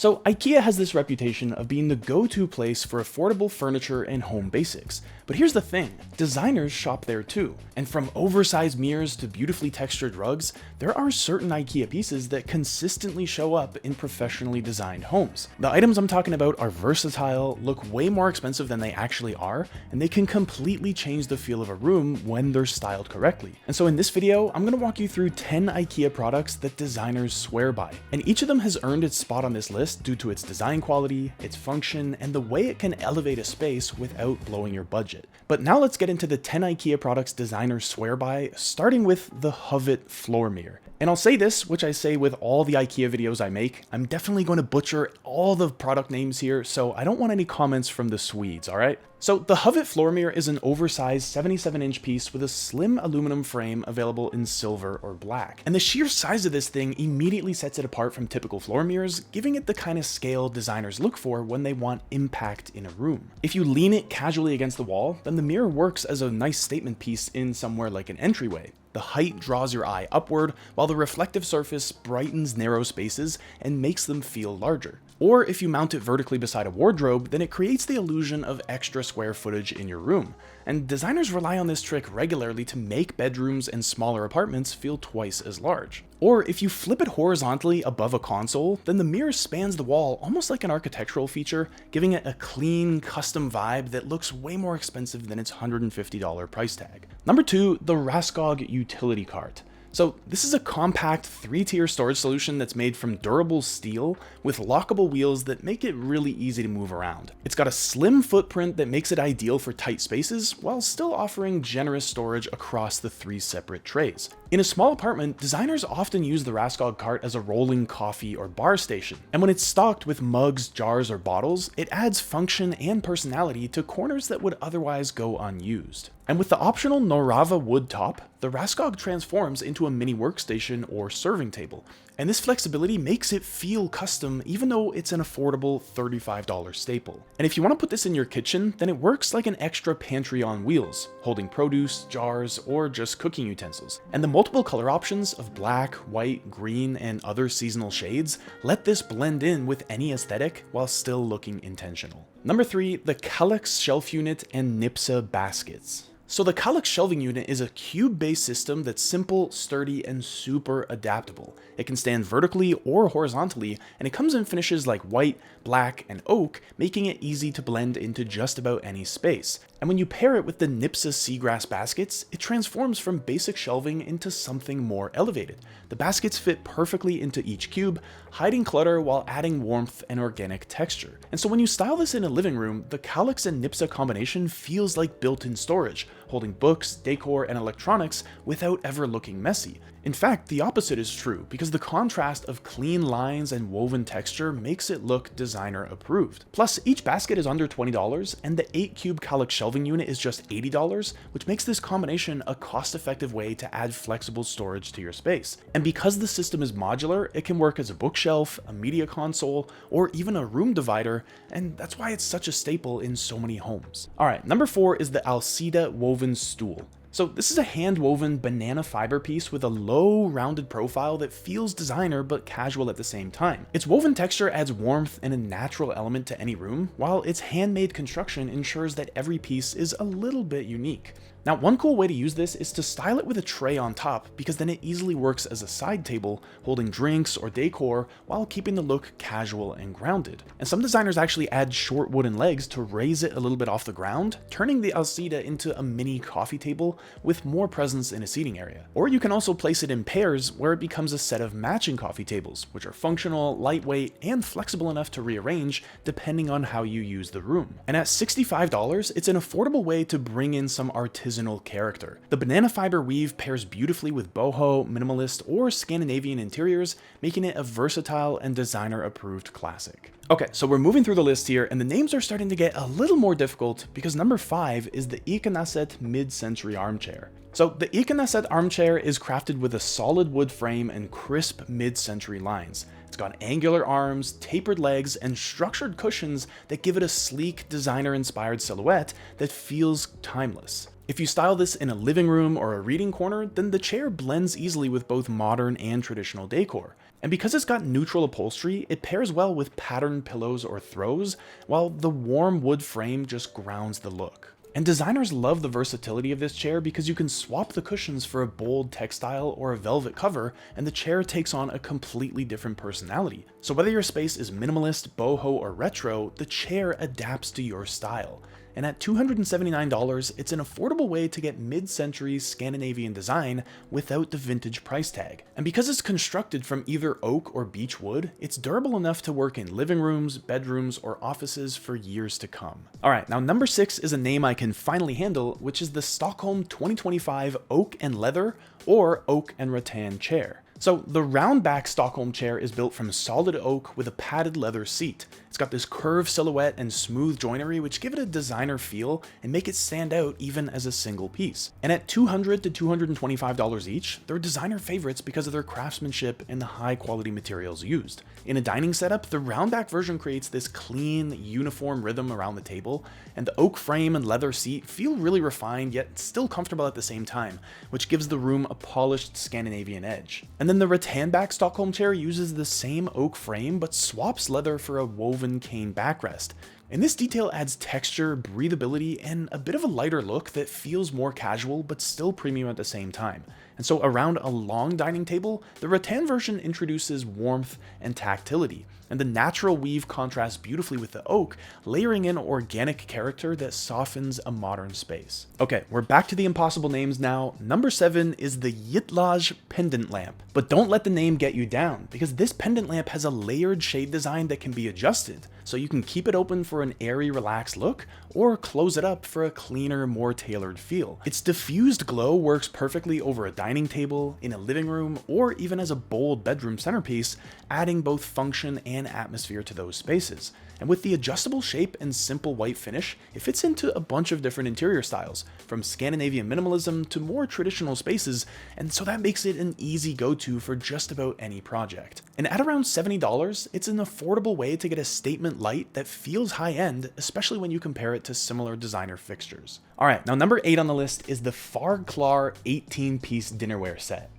So IKEA has this reputation of being the go-to place for affordable furniture and home basics. But here's the thing, designers shop there too. And from oversized mirrors to beautifully textured rugs, there are certain IKEA pieces that consistently show up in professionally designed homes. The items I'm talking about are versatile, look way more expensive than they actually are, and they can completely change the feel of a room when they're styled correctly. And so in this video, I'm going to walk you through 10 IKEA products that designers swear by. And each of them has earned its spot on this list due to its design quality, its function, and the way it can elevate a space without blowing your budget. But now let's get into the 10 IKEA products designers swear by, starting with the Hovet floor mirror. And I'll say this, which I say with all the IKEA videos I make, I'm definitely going to butcher all the product names here, so I don't want any comments from the Swedes, alright? So the Hovet floor mirror is an oversized 77-inch piece with a slim aluminum frame available in silver or black. And the sheer size of this thing immediately sets it apart from typical floor mirrors, giving it the kind of scale designers look for when they want impact in a room. If you lean it casually against the wall, then the mirror works as a nice statement piece in somewhere like an entryway. The height draws your eye upward, while the reflective surface brightens narrow spaces and makes them feel larger. Or if you mount it vertically beside a wardrobe, then it creates the illusion of extra square footage in your room. And designers rely on this trick regularly to make bedrooms and smaller apartments feel twice as large. Or if you flip it horizontally above a console, then the mirror spans the wall almost like an architectural feature, giving it a clean, custom vibe that looks way more expensive than its $150 price tag. Number 2, the Raskog utility cart. So this is a compact 3-tier storage solution that's made from durable steel with lockable wheels that make it really easy to move around. It's got a slim footprint that makes it ideal for tight spaces while still offering generous storage across the 3 separate trays. In a small apartment, designers often use the Raskog cart as a rolling coffee or bar station. And when it's stocked with mugs, jars, or bottles, it adds function and personality to corners that would otherwise go unused. And with the optional Norava wood top, the Raskog transforms into a mini workstation or serving table. And this flexibility makes it feel custom even though it's an affordable $35 staple. And if you want to put this in your kitchen, then it works like an extra pantry on wheels, holding produce, jars, or just cooking utensils. And the multiple color options of black, white, green, and other seasonal shades let this blend in with any aesthetic while still looking intentional. Number 3, the Kallax shelf unit and Nipsa baskets. So the Kallax shelving unit is a cube-based system that's simple, sturdy, and super adaptable. It can stand vertically or horizontally, and it comes in finishes like white, black, and oak, making it easy to blend into just about any space. And when you pair it with the Nipsa seagrass baskets, it transforms from basic shelving into something more elevated. The baskets fit perfectly into each cube, hiding clutter while adding warmth and organic texture. And so when you style this in a living room, the Kallax and Nipsa combination feels like built-in storage, holding books, decor, and electronics without ever looking messy. In fact, the opposite is true, because the contrast of clean lines and woven texture makes it look designer approved. Plus, each basket is under $20, and the 8-cube Kallax shelving unit is just $80, which makes this combination a cost-effective way to add flexible storage to your space. And because the system is modular, it can work as a bookshelf, a media console, or even a room divider, and that's why it's such a staple in so many homes. Alright, number 4 is the Alcida woven stool. So this is a hand-woven banana fiber piece with a low, rounded profile that feels designer but casual at the same time. Its woven texture adds warmth and a natural element to any room, while its handmade construction ensures that every piece is a little bit unique. Now, one cool way to use this is to style it with a tray on top, because then it easily works as a side table, holding drinks or decor while keeping the look casual and grounded. And some designers actually add short wooden legs to raise it a little bit off the ground, turning the Alcida into a mini coffee table with more presence in a seating area. Or you can also place it in pairs where it becomes a set of matching coffee tables, which are functional, lightweight, and flexible enough to rearrange depending on how you use the room. And at $65, it's an affordable way to bring in some artisanal character. The banana fiber weave pairs beautifully with boho, minimalist, or Scandinavian interiors, making it a versatile and designer-approved classic. Okay, so we're moving through the list here, and the names are starting to get a little more difficult because number 5 is the IKEA mid-century armchair. So the IKEA armchair is crafted with a solid wood frame and crisp mid-century lines. It's got angular arms, tapered legs, and structured cushions that give it a sleek, designer-inspired silhouette that feels timeless. If you style this in a living room or a reading corner, then the chair blends easily with both modern and traditional decor. And because it's got neutral upholstery, it pairs well with patterned pillows or throws, while the warm wood frame just grounds the look. And designers love the versatility of this chair because you can swap the cushions for a bold textile or a velvet cover, and the chair takes on a completely different personality. So whether your space is minimalist, boho, or retro, the chair adapts to your style. And at $279, it's an affordable way to get mid-century Scandinavian design without the vintage price tag. And because it's constructed from either oak or beech wood, it's durable enough to work in living rooms, bedrooms, or offices for years to come. Alright, now number 6 is a name I can finally handle, which is the Stockholm 2025 Oak and Leather or Oak and Rattan chair. So the round back Stockholm chair is built from solid oak with a padded leather seat. It's got this curved silhouette and smooth joinery which give it a designer feel and make it stand out even as a single piece. And at $200 to $225 each, they're designer favorites because of their craftsmanship and the high quality materials used. In a dining setup, the round back version creates this clean, uniform rhythm around the table, and the oak frame and leather seat feel really refined yet still comfortable at the same time, which gives the room a polished Scandinavian edge. And then the rattan back Stockholm chair uses the same oak frame but swaps leather for a woven cane backrest. And this detail adds texture, breathability, and a bit of a lighter look that feels more casual but still premium at the same time. And so around a long dining table, the rattan version introduces warmth and tactility, and the natural weave contrasts beautifully with the oak, layering in organic character that softens a modern space. Okay, we're back to the impossible names now. Number 7 is the Yitlage pendant lamp. But don't let the name get you down, because this pendant lamp has a layered shade design that can be adjusted, so you can keep it open for an airy, relaxed look, or close it up for a cleaner, more tailored feel. Its diffused glow works perfectly over a dining table, in a living room, or even as a bold bedroom centerpiece, adding both function and atmosphere to those spaces. And with the adjustable shape and simple white finish, it fits into a bunch of different interior styles, from Scandinavian minimalism to more traditional spaces, and so that makes it an easy go-to for just about any project. And at around $70, it's an affordable way to get a statement light that feels high-end, especially when you compare it to similar designer fixtures. Alright, now number 8 on the list is the Farklar 18-piece dinnerware set.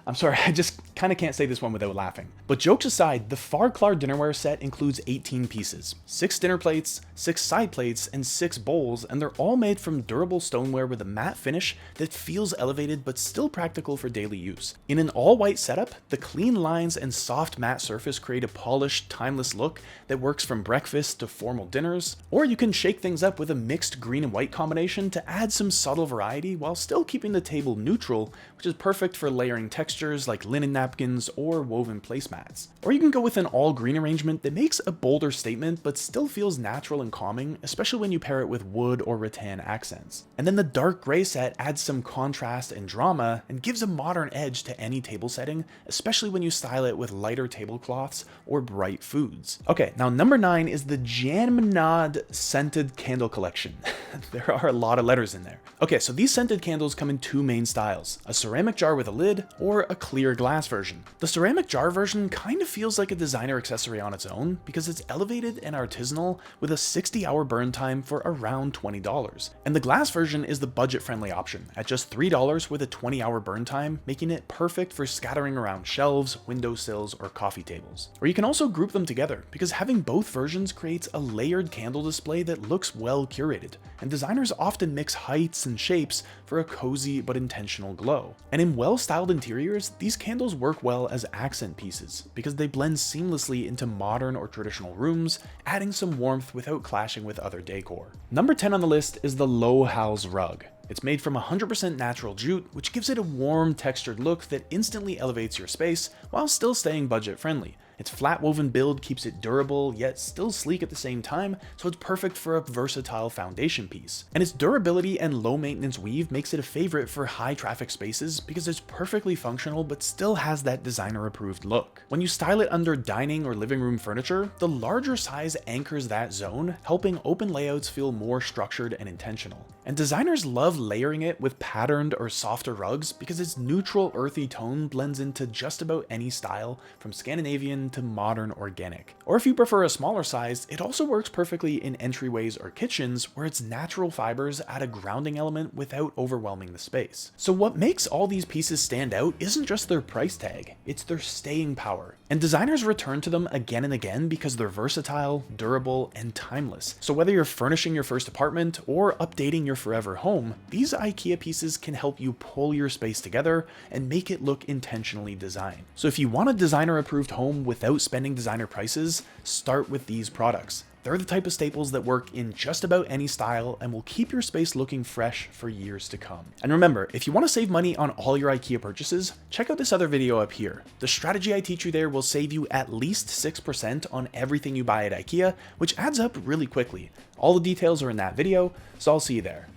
I'm sorry, I just kind of can't say this one without laughing. But jokes aside, the Farklar dinnerware set includes 18 pieces, 6 dinner plates, 6 side plates, and 6 bowls, and they're all made from durable stoneware with a matte finish that feels elevated but still practical for daily use. In an all-white setup, the clean lines and soft matte surface create a polished, timeless look that works from breakfast to formal dinners, or you can shake things up with a mixed green and white combination to add some subtle variety while still keeping the table neutral, which is perfect for layering textures like linen napkins or woven placemats. Or you can go with an all-green arrangement that makes a bolder statement but still feels natural and calming, especially when you pair it with wood or rattan accents. And then the dark gray set adds some contrast and drama and gives a modern edge to any table setting, especially when you style it with lighter tablecloths or bright foods. Okay, now number 9 is the Jamnad scented candle collection. There are a lot of letters in there. Okay, so these scented candles come in 2 main styles, a ceramic jar with a lid or a clear glass version. The ceramic jar version kind of feels like a designer accessory on its own because it's elevated and artisanal with a 60-hour burn time for around $20. And the glass version is the budget-friendly option at just $3 with a 20-hour burn time, making it perfect for scattering around shelves, windowsills, or coffee tables. Or you can also group them together because having both versions creates a layered candle display that looks well curated, and designers often mix heights and shapes for a cozy but intentional glow. And in well-styled interiors, these candles work well as accent pieces because they blend seamlessly into modern or traditional rooms, adding some warmth without clashing with other decor. Number 10 on the list is the Low House rug. It's made from 100% natural jute, which gives it a warm, textured look that instantly elevates your space while still staying budget-friendly. Its flat woven build keeps it durable, yet still sleek at the same time, so it's perfect for a versatile foundation piece. And its durability and low maintenance weave makes it a favorite for high traffic spaces because it's perfectly functional but still has that designer approved look. When you style it under dining or living room furniture, the larger size anchors that zone, helping open layouts feel more structured and intentional. And designers love layering it with patterned or softer rugs because its neutral earthy tone blends into just about any style, from Scandinavian to modern organic. Or if you prefer a smaller size, it also works perfectly in entryways or kitchens where its natural fibers add a grounding element without overwhelming the space. So what makes all these pieces stand out isn't just their price tag, it's their staying power. And designers return to them again and again because they're versatile, durable, and timeless. So whether you're furnishing your first apartment or updating your forever home, these IKEA pieces can help you pull your space together and make it look intentionally designed. So if you want a designer-approved home without spending designer prices, start with these products. They're the type of staples that work in just about any style and will keep your space looking fresh for years to come. And remember, if you want to save money on all your IKEA purchases, check out this other video up here. The strategy I teach you there will save you at least 6% on everything you buy at IKEA, which adds up really quickly. All the details are in that video, so I'll see you there.